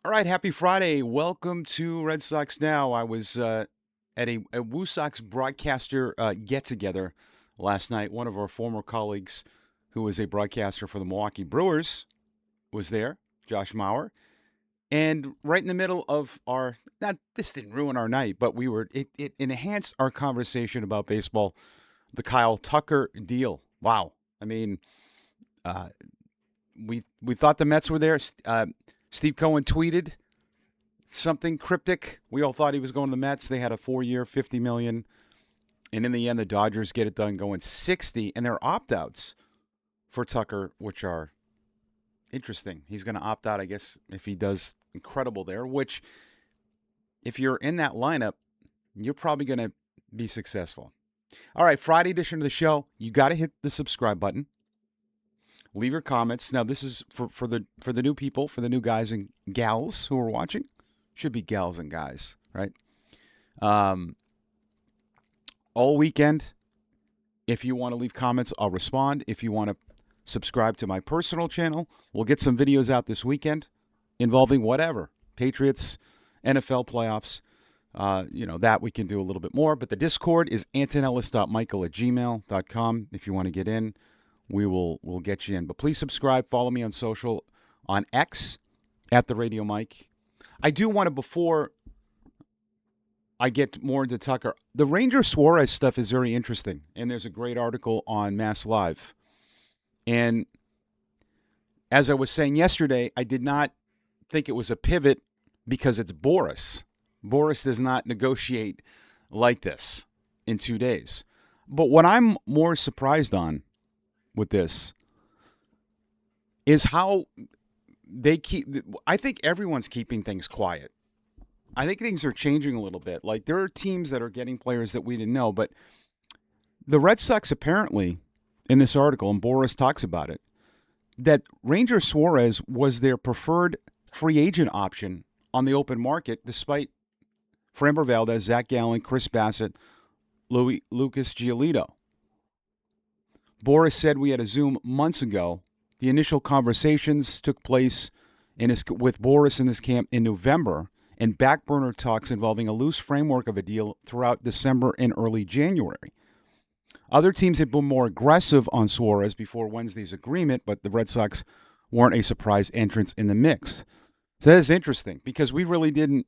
All right, happy Friday. Welcome to Red Sox Now. I was at a Woo Sox broadcaster get together last night. One of our former colleagues, who was a broadcaster for the Milwaukee Brewers, was there, Josh Maurer. And right in the middle of our, not this didn't ruin our night, but it enhanced our conversation about baseball, the Kyle Tucker deal. Wow. I mean, uh, we thought the Mets were there. Steve Cohen tweeted something cryptic. We all thought he was going to the Mets. They had a 4-year, $50 million, and in the end, the Dodgers get it done, going 60, and their opt-outs for Tucker, which are interesting. He's going to opt out, I guess, if he does incredible there. Which, if you're in that lineup, you're probably going to be successful. All right, Friday edition of the show. You got to hit the subscribe button. Leave your comments. Now, this is for the new people, for the new guys and gals who are watching. Should be gals and guys, right? All weekend, if you want to leave comments, I'll respond. If you want to subscribe to my personal channel, we'll get some videos out this weekend involving whatever. Patriots, NFL playoffs, that we can do a little bit more. But the Discord is antonellis.michael@gmail.com. If you want to get in, we'll get you in. But please subscribe. Follow me on social, on X, @TheRadioMike. I do want to, before I get more into Tucker, the Ranger Suarez stuff is very interesting. And there's a great article on Mass Live. And as I was saying yesterday, I did not think it was a pivot because it's Boris. Boris does not negotiate like this in 2 days. But what I'm more surprised on with this is how they keep. I think everyone's keeping things quiet. I think things are changing a little bit. Like, there are teams that are getting players that we didn't know, but the Red Sox apparently, in this article, and Boris talks about it, that Ranger Suarez was their preferred free agent option on the open market, despite Framber Valdez, Zach Gallen, Chris Bassett, Lucas Giolito. Boris said we had a Zoom months ago. The initial conversations took place with Boris in this camp in November, and backburner talks involving a loose framework of a deal throughout December and early January. Other teams had been more aggressive on Suarez before Wednesday's agreement, but the Red Sox weren't a surprise entrance in the mix. So that is interesting because we really didn't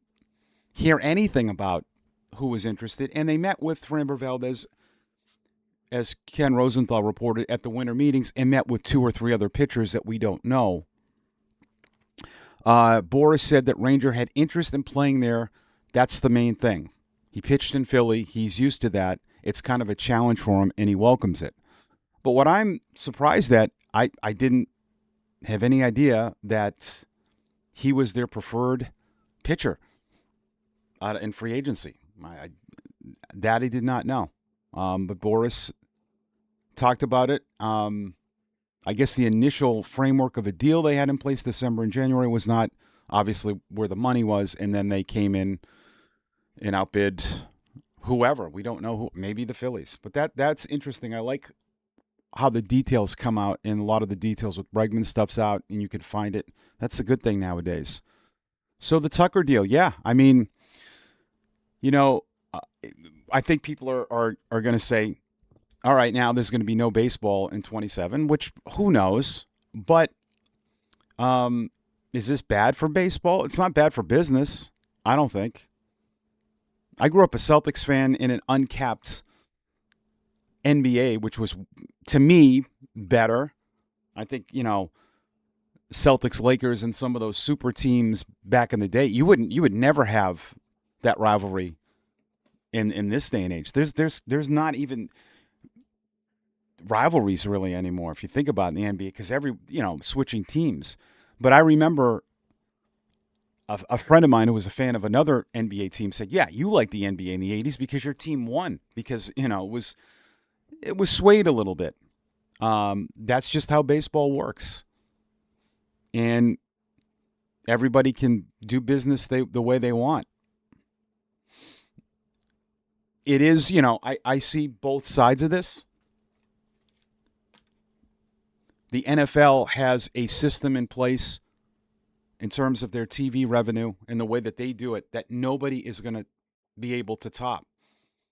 hear anything about who was interested, and they met with Framber Valdez, as Ken Rosenthal reported, at the winter meetings, and met with 2 or 3 other pitchers that we don't know. Boris said that Ranger had interest in playing there. That's the main thing. He pitched in Philly. He's used to that. It's kind of a challenge for him, and he welcomes it. But what I'm surprised at, I didn't have any idea that he was their preferred pitcher in free agency. That I did not know. But Boris talked about it. I guess the initial framework of a deal they had in place December and January was not obviously where the money was, and then they came in and outbid whoever. We don't know who, maybe the Phillies. But that's interesting. I like how the details come out, and a lot of the details with Bregman stuff's out, and you can find it. That's a good thing nowadays. So the Tucker deal, yeah. I mean, I think people are going to say, all right, now there's going to be no baseball in 27, which who knows? But is this bad for baseball? It's not bad for business, I don't think. I grew up a Celtics fan in an uncapped NBA, which was, to me, better. I think, Celtics, Lakers, and some of those super teams back in the day, you would never have that rivalry in this day and age. There's not even rivalries really anymore, if you think about it, in the NBA, because switching teams. But I remember a friend of mine who was a fan of another NBA team said, yeah, you like the NBA in the 80s because your team won, because it was swayed a little bit. That's just how baseball works, and everybody can do business the way they want. It is, I see both sides of this. The NFL has a system in place in terms of their TV revenue and the way that they do it that nobody is going to be able to top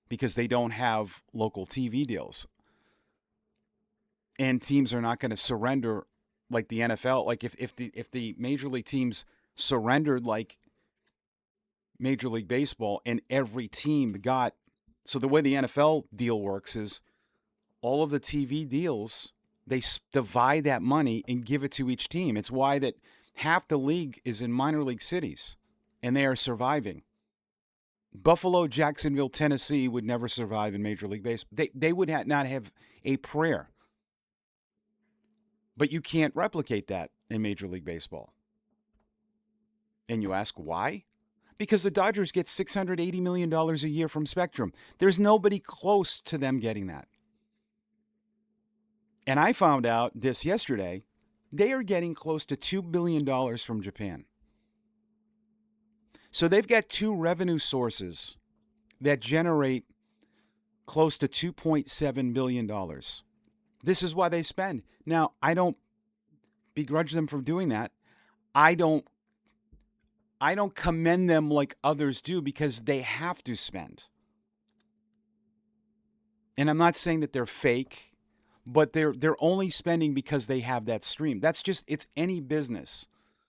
because they don't have local TV deals. And teams are not going to surrender like the NFL. Like if the major league teams surrendered like Major League Baseball and every team got, so the way the NFL deal works is all of the TV deals, they divide that money and give it to each team. It's why that half the league is in minor league cities and they are surviving. Buffalo, Jacksonville, Tennessee would never survive in Major League Baseball. They would not have a prayer. But you can't replicate that in Major League Baseball. And you ask why? Because the Dodgers get $680 million a year from Spectrum. There's nobody close to them getting that. And I found out this yesterday, they are getting close to $2 billion from Japan. So they've got two revenue sources that generate close to $2.7 billion. This is why they spend. Now, I don't begrudge them for doing that. I don't commend them like others do because they have to spend. And I'm not saying that they're fake, but they're only spending because they have that stream. That's just, it's any business.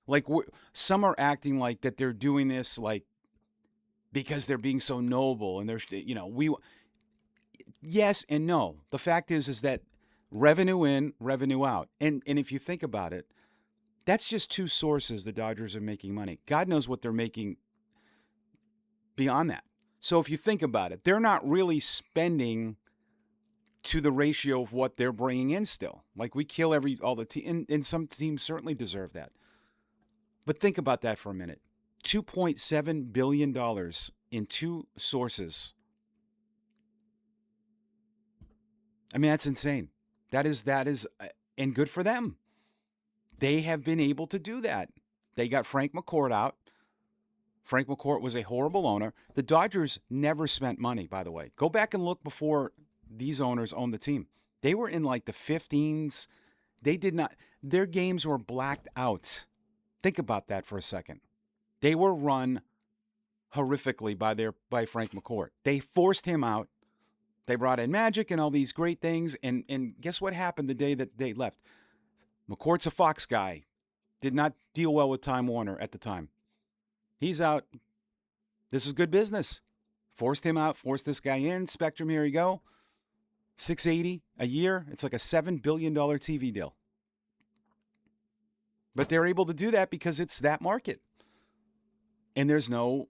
Like some are acting like that they're doing this like because they're being so noble and they're, yes and no. The fact is that revenue in, revenue out. And if you think about it, that's just two sources the Dodgers are making money. God knows what they're making beyond that. So if you think about it, they're not really spending to the ratio of what they're bringing in still. Like we kill all the teams, and some teams certainly deserve that. But think about that for a minute. $2.7 billion in two sources. I mean, that's insane. That is, and good for them. They have been able to do that. They got Frank McCourt out. Frank McCourt was a horrible owner. The Dodgers never spent money, by the way. Go back and look before these owners owned the team. They were in like the 15s. They did not, their games were blacked out. Think about that for a second. They were run horrifically by Frank McCourt. They forced him out. They brought in Magic and all these great things. And guess what happened the day that they left? McCourt's a Fox guy. Did not deal well with Time Warner at the time. He's out. This is good business. Forced him out. Forced this guy in. Spectrum, here you go. $680 a year. It's like a $7 billion TV deal. But they're able to do that because it's that market. And there's no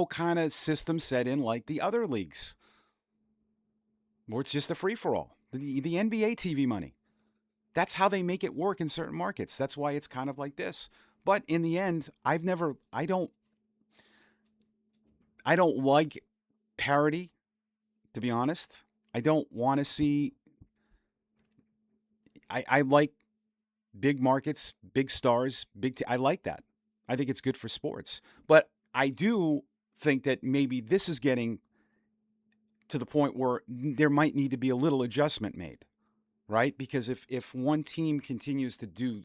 kind of system set in like the other leagues where it's just a free-for-all. The NBA TV money. That's how they make it work in certain markets. That's why it's kind of like this. But in the end, I don't like parity, to be honest. I don't want to see, I like big markets, big stars, I like that. I think it's good for sports. But I do think that maybe this is getting to the point where there might need to be a little adjustment made. Right? Because if one team continues to do,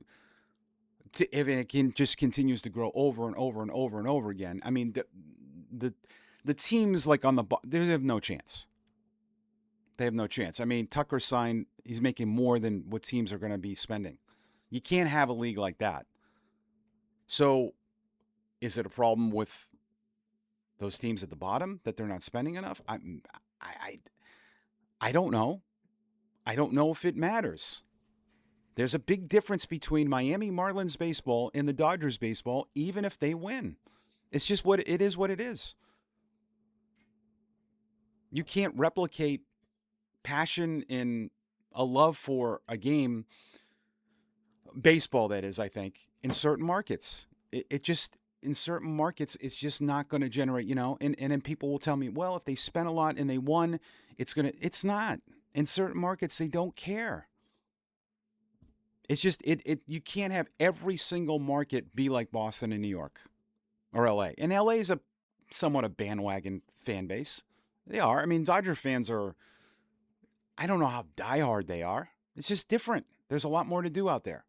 if it just continues to grow over and over and over and over again, I mean, the teams like on they have no chance. They have no chance. I mean, Tucker signed, he's making more than what teams are going to be spending. You can't have a league like that. So is it a problem with those teams at the bottom that they're not spending enough? I don't know. I don't know if it matters. There's a big difference between Miami Marlins baseball and the Dodgers baseball, even if they win. It's just what it is. You can't replicate passion in a love for a game, baseball that is, I think, in certain markets. It just, in certain markets, it's just not going to generate, and then people will tell me, well, if they spent a lot and they won, it's not. In certain markets, they don't care. It's just, you can't have every single market be like Boston and New York or LA. And LA is somewhat a bandwagon fan base. They are. I mean, Dodger fans are, I don't know how diehard they are. It's just different. There's a lot more to do out there.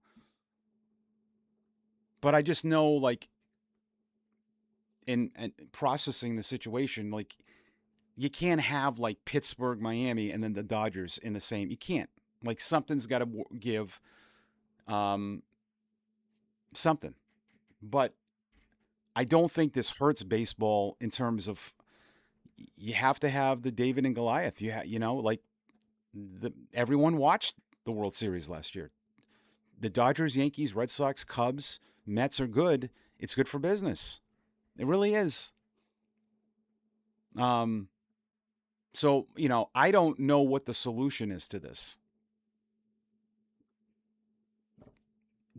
But I just know, like, in processing the situation, like, you can't have like Pittsburgh, Miami, and then the Dodgers in the same. You can't. Like, something's got to give um, something. But I don't think this hurts baseball in terms of you have to have the David and Goliath. Like everyone watched the World Series last year. The Dodgers, Yankees, Red Sox, Cubs, Mets are good. It's good for business. It really is. Um, so, I don't know what the solution is to this.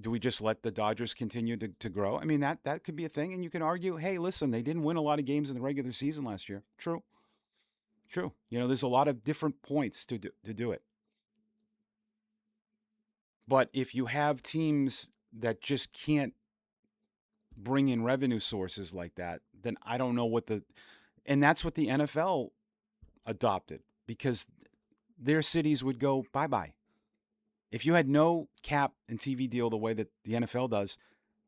Do we just let the Dodgers continue to grow? I mean, that could be a thing. And you can argue, hey, listen, they didn't win a lot of games in the regular season last year. True. True. There's a lot of different points to do it. But if you have teams that just can't bring in revenue sources like that, then I don't know and that's what the NFL adopted, because their cities would go bye-bye. If you had no cap and TV deal the way that the NFL does,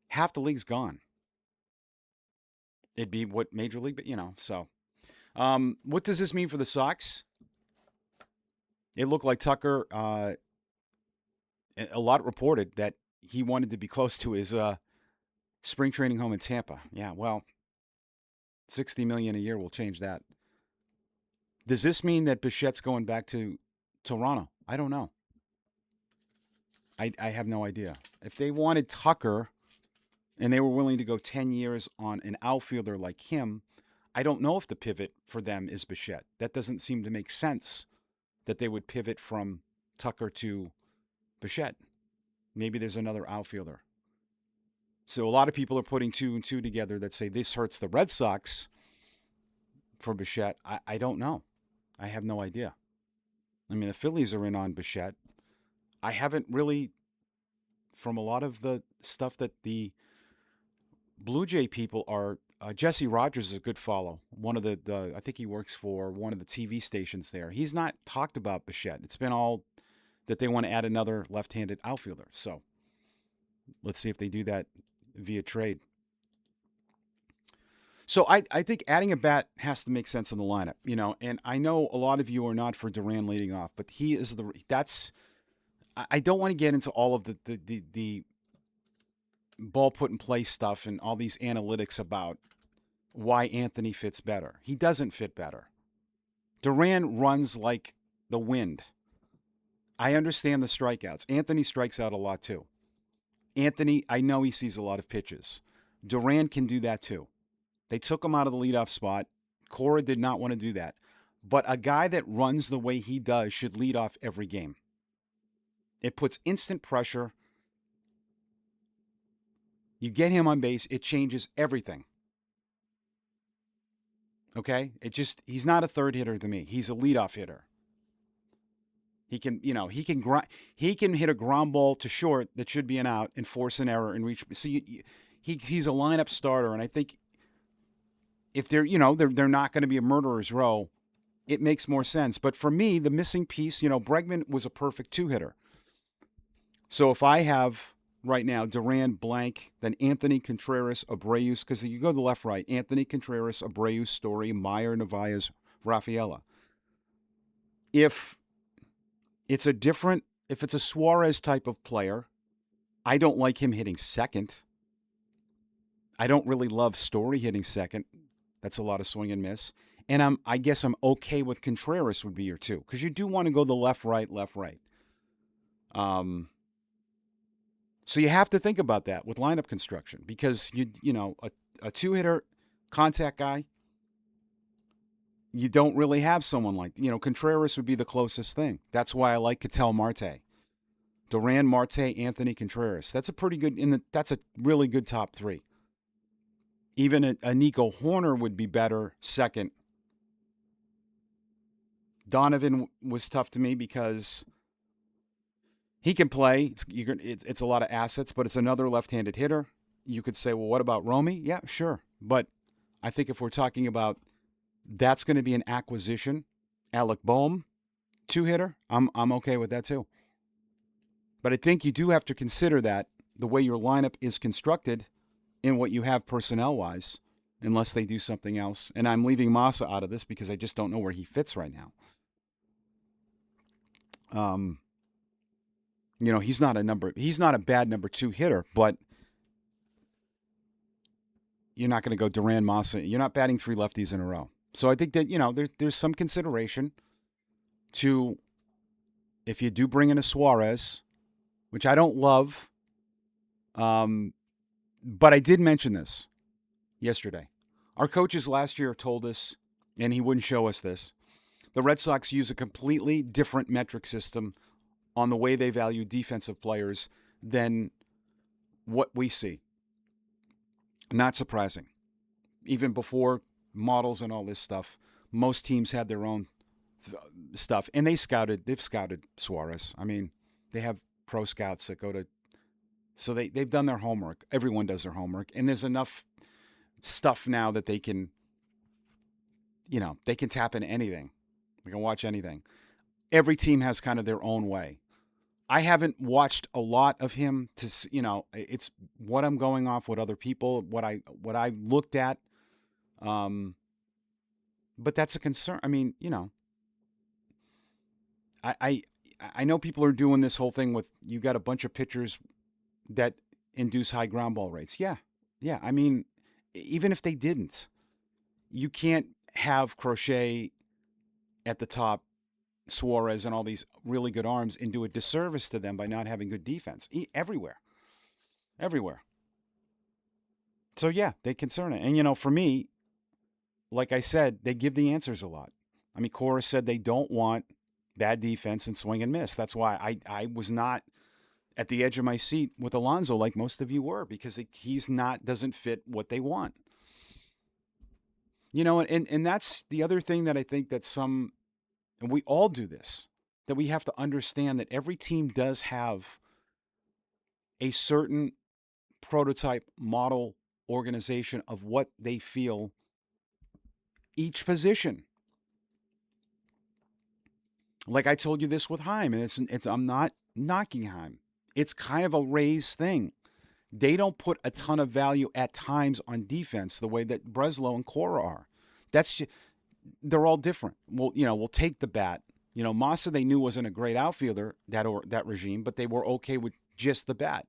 half the league's gone. It'd be what Major League, so. What does this mean for the Sox? It looked like Tucker, a lot reported that he wanted to be close to his spring training home in Tampa. Yeah, well, $60 million a year will change that. Does this mean that Bichette's going back to Toronto? I don't know. I have no idea. If they wanted Tucker and they were willing to go 10 years on an outfielder like him, I don't know if the pivot for them is Bichette. That doesn't seem to make sense, that they would pivot from Tucker to Bichette. Maybe there's another outfielder. So a lot of people are putting two and two together that say this hurts the Red Sox for Bichette. I don't know. I have no idea. I mean, the Phillies are in on Bichette. I haven't really, from a lot of the stuff that the Blue Jay people are, Jesse Rogers is a good follow. One of the I think he works for one of the TV stations there. He's not talked about Bichette. It's been all that they want to add another left-handed outfielder. So let's see if they do that via trade. So I think adding a bat has to make sense in the lineup, and I know a lot of you are not for Duran leading off, but he is I don't want to get into all of the ball put in place stuff and all these analytics about why Anthony fits better. He doesn't fit better. Duran runs like the wind. I understand the strikeouts. Anthony strikes out a lot too. Anthony, I know he sees a lot of pitches. Duran can do that too. They took him out of the leadoff spot. Cora did not want to do that. But a guy that runs the way he does should lead off every game. It puts instant pressure. You get him on base, it changes everything. Okay? He's not a third hitter to me. He's a leadoff hitter. He can hit a ground ball to short that should be an out and force an error and reach. So he's a lineup starter, and I think if they're not going to be a murderer's row, it makes more sense. But for me, the missing piece, Bregman was a perfect two-hitter. So if I have right now Duran, blank, then Anthony, Contreras, Abreu, because you go to the left-right, Anthony, Contreras, Abreu, Story, Meyer, Narvaez, Rafaela. If it's a Suarez type of player, I don't like him hitting second. I don't really love Story hitting second. That's a lot of swing and miss. And I guess I'm okay with Contreras would be your two, because you do want to go the left, right. So you have to think about that with lineup construction, because a two-hitter contact guy, you don't really have someone like, Contreras would be the closest thing. That's why I like Ketel Marte. Duran, Marte, Anthony, Contreras. That's that's a really good top three. Even a Nico Horner would be better second. Donovan was tough to me because he can play. It's a lot of assets, but it's another left-handed hitter. You could say, well, what about Romy? Yeah, sure. But I think if we're talking about that's going to be an acquisition, Alec Boehm, two-hitter, I'm okay with that too. But I think you do have to consider that the way your lineup is constructed and what you have personnel-wise, unless they do something else. And I'm leaving Massa out of this because I just don't know where he fits right now. He's not a bad number 2 hitter, but you're not going to go Duran, Massa. You're not batting 3 lefties in a row. So I think that, there's some consideration to, if you do bring in a Suarez, which I don't love, but I did mention this yesterday. Our coaches last year told us, and he wouldn't show us this, the Red Sox use a completely different metric system on the way they value defensive players than what we see. Not surprising. Even before models and all this stuff, most teams had their own stuff, and they've scouted Suarez. I mean, they have pro scouts that go to, so they've done their homework. Everyone does their homework, and there's enough stuff now that they can tap into anything. They can watch anything. Every team has kind of their own way. I haven't watched a lot of him to, it's what I'm going off, what other people, what I looked at. But that's a concern. I mean, I know people are doing this whole thing with, you got a bunch of pitchers that induce high ground ball rates. Yeah. I mean, even if they didn't, you can't have Crochet at the top, Suarez and all these really good arms, and do a disservice to them by not having good defense everywhere. So yeah, they concern it. And for me, like I said, they give the answers a lot. I mean, Cora said they don't want bad defense and swing and miss. That's why I was not at the edge of my seat with Alonso like most of you were, because doesn't fit what they want. And that's the other thing that I think that and we all do this, that we have to understand that every team does have a certain prototype model organization of what they feel each position. Like I told you this with Heim, and I'm not knocking Heim. It's kind of a Rays thing. They don't put a ton of value at times on defense the way that Breslow and Cora are. They're all different. We'll take the bat. Massa they knew wasn't a great outfielder, that regime, but they were okay with just the bat.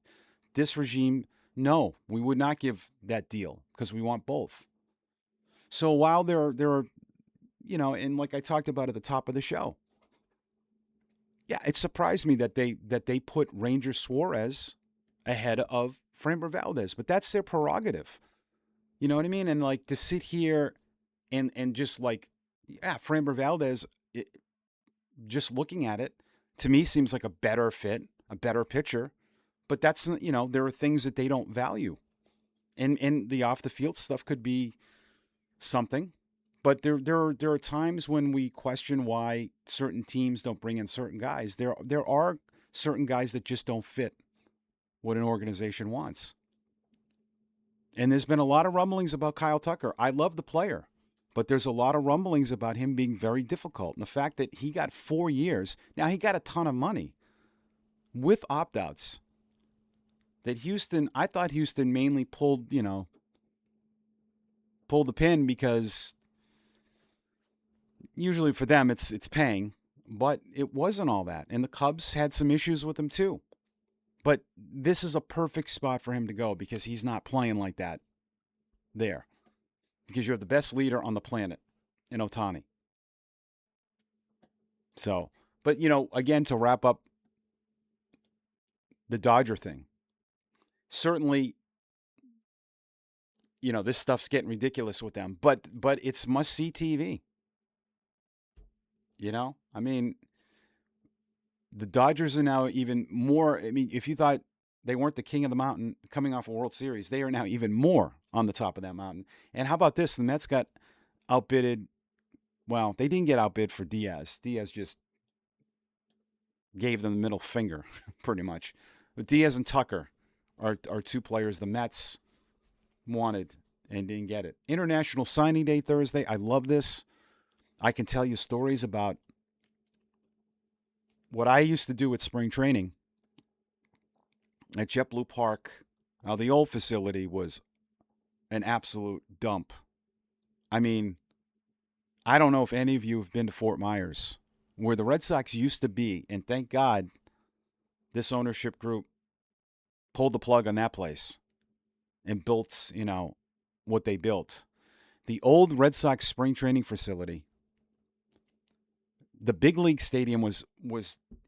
This regime, no, we would not give that deal because we want both. So while there are, and like I talked about at the top of the show, yeah, it surprised me that they put Ranger Suarez ahead of Framber Valdez, but that's their prerogative. You know what I mean? And like to sit here and just like, yeah, Framber Valdez, just looking at it, to me seems like a better fit, a better pitcher. But that's, there are things that they don't value. And the off the field stuff could be something. But there are times when we question why certain teams don't bring in certain guys. There are certain guys that just don't fit what an organization wants. And there's been a lot of rumblings about Kyle Tucker. I love the player, but there's a lot of rumblings about him being very difficult. And the fact that he got 4 years, now he got a ton of money with opt-outs. I thought Houston mainly pulled the pin because usually for them it's paying, but it wasn't all that. And the Cubs had some issues with him too. But this is a perfect spot for him to go because he's not playing like that there. Because you're the best leader on the planet in Ohtani. So, but again, to wrap up the Dodger thing, certainly, this stuff's getting ridiculous with them, but it's must-see TV. I mean, the Dodgers are now even more. I mean, if you thought they weren't the king of the mountain coming off a World Series, they are now even more on the top of that mountain. And how about this? The Mets got outbidded. Well, they didn't get outbid for Diaz. Diaz just gave them the middle finger, pretty much. But Diaz and Tucker are 2 players the Mets wanted and didn't get it. International Signing Day Thursday. I love this. I can tell you stories about what I used to do at spring training. at JetBlue Park. Now, the old facility was an absolute dump. I mean, I don't know if any of you have been to Fort Myers, where the Red Sox used to be, and thank God this ownership group pulled the plug on that place and built, what they built. The old Red Sox spring training facility, the big league stadium was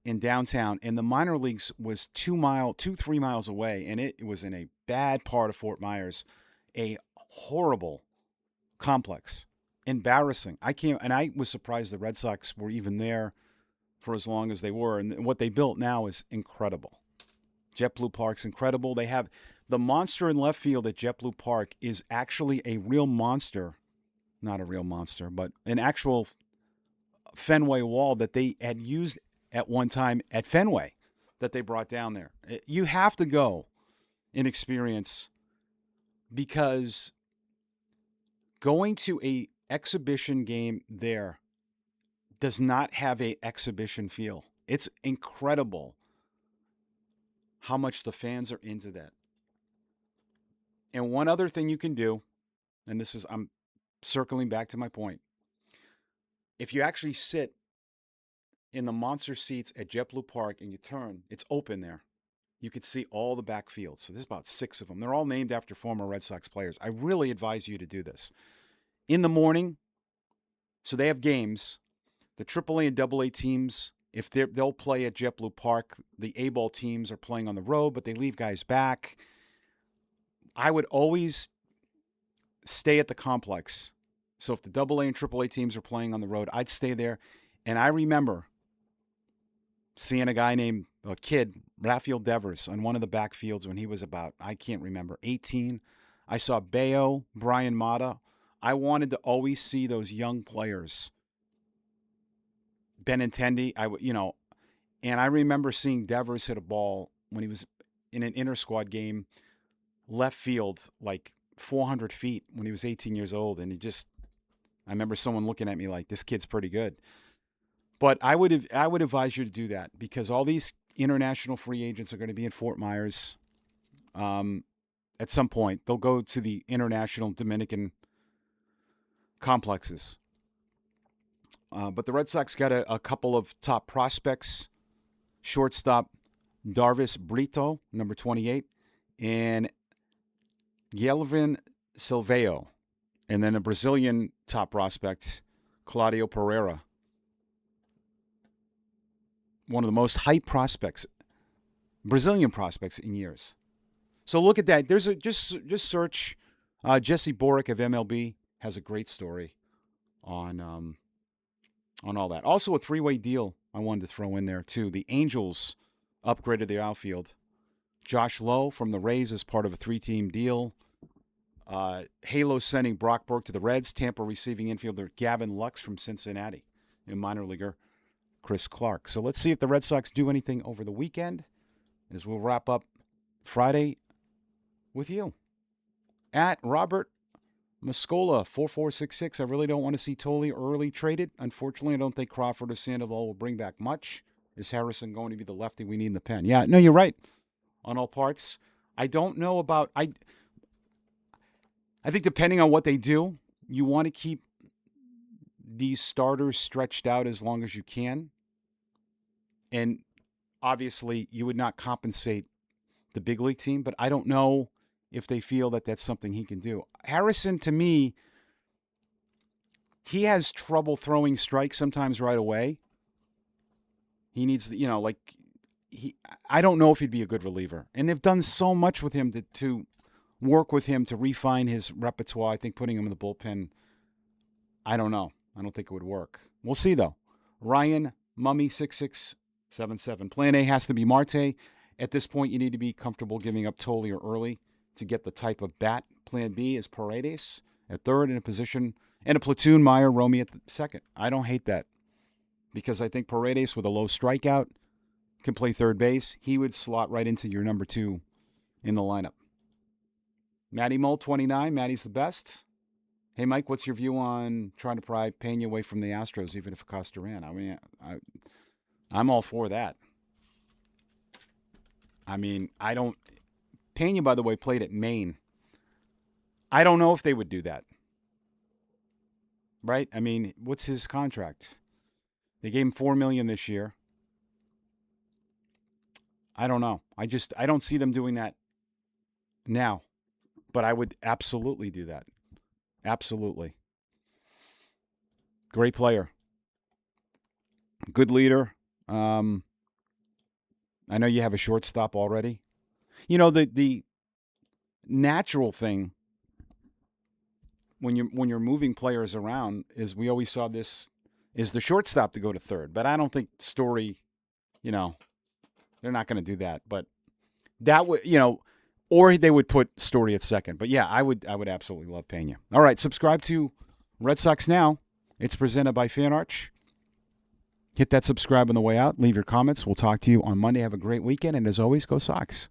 in downtown, and the minor leagues was 3 miles away, and it was in a bad part of Fort Myers, a horrible complex, embarrassing. I was surprised the Red Sox were even there for as long as they were, and what they built now is incredible. JetBlue Park's incredible. They have the monster in left field at JetBlue Park is actually a real monster, not a real monster, but an actual Fenway wall that they had used at one time at Fenway that they brought down there. You have to go and experience, because going to a exhibition game there does not have a exhibition feel. It's incredible how much the fans are into that. And one other thing you can do, and I'm circling back to my point. If you actually sit in the monster seats at JetBlue Park and you turn, it's open there. You could see all the backfields. So there's about 6 of them. They're all named after former Red Sox players. I really advise you to do this. In the morning, so they have games. The AAA and AA teams, if they'll play at JetBlue Park, the A-ball teams are playing on the road, but they leave guys back. I would always stay at the complex. So if the AA and AAA teams are playing on the road, I'd stay there. And I remember seeing a kid, Rafael Devers, on one of the backfields when he was about, I can't remember, 18. I saw Bayo, Brian Mata. I wanted to always see those young players. Benintendi, and I remember seeing Devers hit a ball when he was in an inter-squad game, left field, like 400 feet when he was 18 years old. And I remember someone looking at me like, this kid's pretty good. But I would advise you to do that, because all these international free agents are going to be in Fort Myers at some point. They'll go to the international Dominican complexes. But the Red Sox got a couple of top prospects. Shortstop Darvis Brito, number 28, and Guilherme Silveo. And then a Brazilian top prospect, Claudio Pereira. One of the most hyped prospects, Brazilian prospects in years. So look at that. There's just search. Jesse Borick of MLB has a great story on all that. Also a 3-way deal I wanted to throw in there too. The Angels upgraded their outfield. Josh Lowe from the Rays is part of a 3-team deal. Halo sending Brock Burke to the Reds. Tampa receiving infielder Gavin Lux from Cincinnati. And minor leaguer Chris Clark. So let's see if the Red Sox do anything over the weekend, as we'll wrap up Friday with you. At Robert Muscola, 4466. I really don't want to see Tolley early traded. Unfortunately, I don't think Crawford or Sandoval will bring back much. Is Harrison going to be the lefty we need in the pen? Yeah, no, you're right on all parts. I don't know about... I think depending on what they do, you want to keep these starters stretched out as long as you can. And obviously, you would not compensate the big league team, but I don't know if they feel that that's something he can do. Harrison, to me, he has trouble throwing strikes sometimes right away. He needs, I don't know if he'd be a good reliever. And they've done so much with him to work with him to refine his repertoire. I think putting him in the bullpen, I don't know. I don't think it would work. We'll see, though. Ryan Mummy 6677. Plan A has to be Marte. At this point, you need to be comfortable giving up Tolley or early to get the type of bat. Plan B is Paredes at third in a position, and a platoon Meyer Romy at the second. I don't hate that, because I think Paredes with a low strikeout can play third base. He would slot right into your number 2 in the lineup. Matty Mole 29. Matty's the best. Hey, Mike, what's your view on trying to pry Pena away from the Astros, even if it costs Duran? I mean, I'm all for that. I mean, I don't. Pena, by the way, played at Maine. I don't know if they would do that. Right? I mean, what's his contract? They gave him $4 million this year. I don't know. I don't see them doing that now. But I would absolutely do that. Absolutely. Great player. Good leader. I know you have a shortstop already. You know, the natural thing when you're moving players around is we always saw this is the shortstop to go to third. But I don't think Story, they're not going to do that. But that would, or they would put Story at second. But yeah, I would absolutely love Pena. All right, subscribe to Red Sox Now. It's presented by FanArch. Hit that subscribe on the way out. Leave your comments. We'll talk to you on Monday. Have a great weekend. And as always, go Sox.